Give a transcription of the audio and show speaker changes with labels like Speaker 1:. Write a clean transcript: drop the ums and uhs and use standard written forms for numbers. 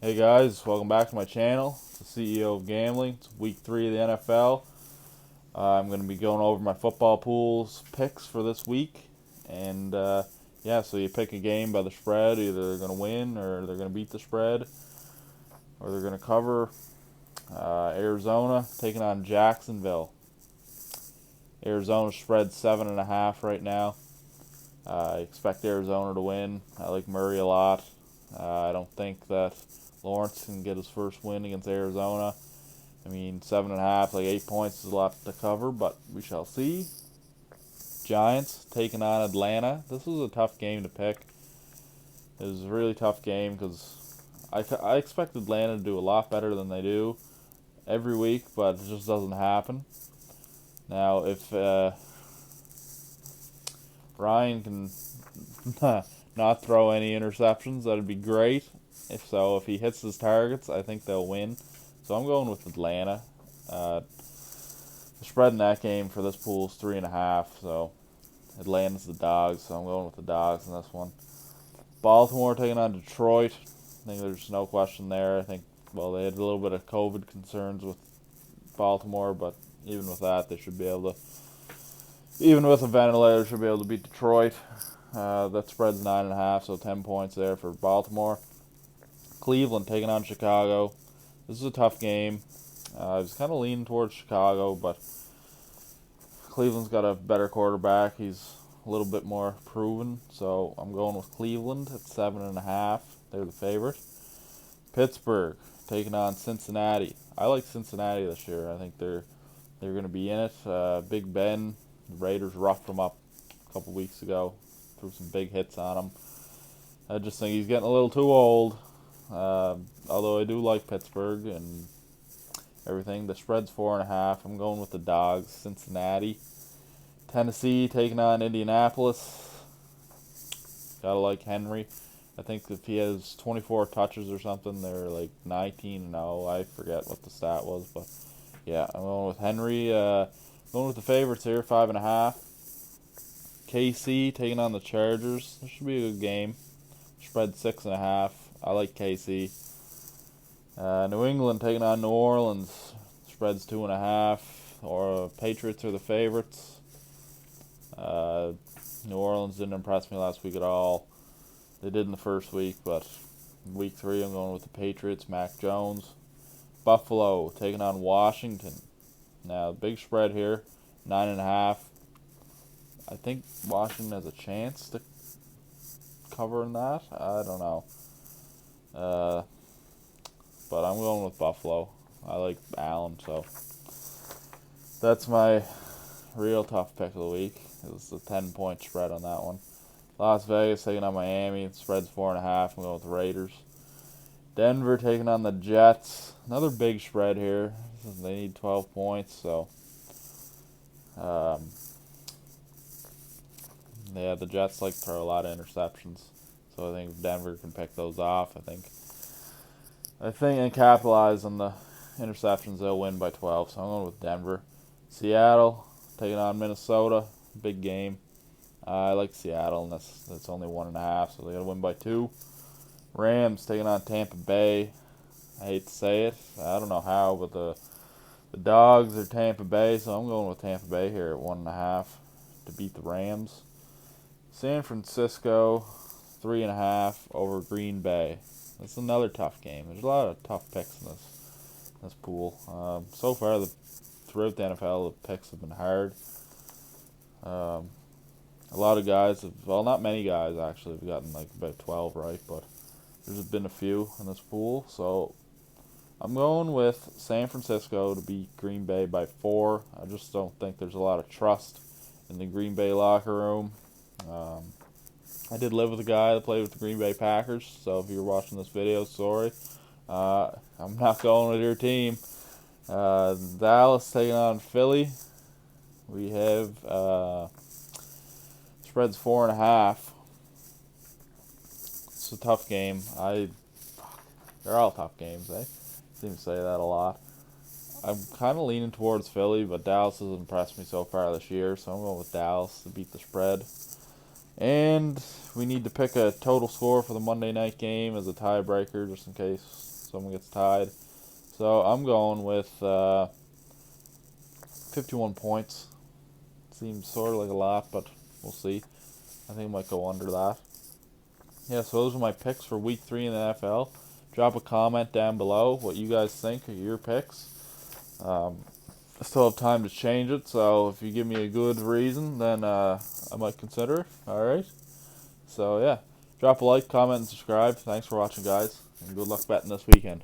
Speaker 1: Hey guys, welcome back to my channel. It's the CEO of Gambling. It's week 3 of the NFL. I'm going to be going over my football pools picks for this week. And yeah, so you pick a game by the spread. Either they're going to win or they're going to beat the spread or they're going to cover. Arizona taking on Jacksonville. Arizona spread 7.5 right now. I expect Arizona to win. I like Murray a lot. I don't think that Lawrence can get his first win against Arizona. I mean, 7.5, like 8 points is a lot to cover, but we shall see. Giants taking on Atlanta. This was a tough game to pick. It was a really tough game because I expect Atlanta to do a lot better than they do every week, but it just doesn't happen. Now, if Ryan can not throw any interceptions, that'd be great. If he hits his targets, I think they'll win. So I'm going with Atlanta. The spread in that game for this pool is 3.5. So Atlanta's the dogs. So I'm going with the dogs in this one. Baltimore taking on Detroit. I think there's no question there. I think they had a little bit of COVID concerns with Baltimore, but even with that, they should be able to. Even with a ventilator, should be able to beat Detroit. That spread's 9.5, so 10 points there for Baltimore. Cleveland taking on Chicago. This is a tough game. I was kind of leaning towards Chicago, but Cleveland's got a better quarterback. He's a little bit more proven, so I'm going with Cleveland at 7.5. They're the favorite. Pittsburgh taking on Cincinnati. I like Cincinnati this year. I think they're going to be in it. Big Ben, the Raiders roughed him up a couple weeks ago, threw some big hits on him. I just think he's getting a little too old. Although I do like Pittsburgh and everything. The spread's 4.5. I'm going with the dogs. Cincinnati. Tennessee taking on Indianapolis. Gotta like Henry. I think if he has 24 touches or something, they're like 19-0. I forget what the stat was, but yeah, I'm going with Henry. Going with the favorites here, 5.5. KC taking on the Chargers. This should be a good game. Spread 6.5. I like KC. New England taking on New Orleans. Spreads 2.5. Or Patriots are the favorites. New Orleans didn't impress me last week at all. They did in the first week, but week 3 I'm going with the Patriots. Mac Jones. Buffalo taking on Washington. Now big spread here, 9.5. I think Washington has a chance to cover in that. I don't know. Uh, but I'm going with Buffalo. I like Allen, so that's my real tough pick of the week. It's a 10-point spread on that one. Las Vegas taking on Miami. The spread's 4.5. I'm going with the Raiders. Denver taking on the Jets. Another big spread here. They need 12 points, so um, yeah, the Jets like to throw a lot of interceptions. So I think if Denver can pick those off, I think and capitalize on the interceptions, they'll win by 12. So I'm going with Denver. Seattle taking on Minnesota. Big game. I like Seattle, and that's only 1.5, so they got to win by 2. Rams taking on Tampa Bay. I hate to say it. I don't know how, but the dogs are Tampa Bay, so I'm going with Tampa Bay here at 1.5 to beat the Rams. San Francisco, 3.5 over Green Bay. That's another tough game. There's a lot of tough picks in this pool. So far, throughout the NFL, the picks have been hard. Um, a lot of guys not many guys actually have gotten like about 12 right, but there's been a few in this pool. So I'm going with San Francisco to beat Green Bay by 4. I just don't think there's a lot of trust in the Green Bay locker room. I did live with a guy that played with the Green Bay Packers, so if you're watching this video, sorry. I'm not going with your team. Dallas taking on Philly. We have spreads 4.5. It's a tough game. They're all tough games, eh? Seem to say that a lot. I'm kind of leaning towards Philly, but Dallas has impressed me so far this year, so I'm going with Dallas to beat the spread. And we need to pick a total score for the Monday night game as a tiebreaker, just in case someone gets tied. So I'm going with 51 points. Seems sort of like a lot, but we'll see. I think I might go under that. Yeah, so those are my picks for Week 3 in the NFL. Drop a comment down below what you guys think of your picks. I still have time to change it, so if you give me a good reason, then I might consider it. Alright? So, yeah. Drop a like, comment, and subscribe. Thanks for watching, guys. And good luck betting this weekend.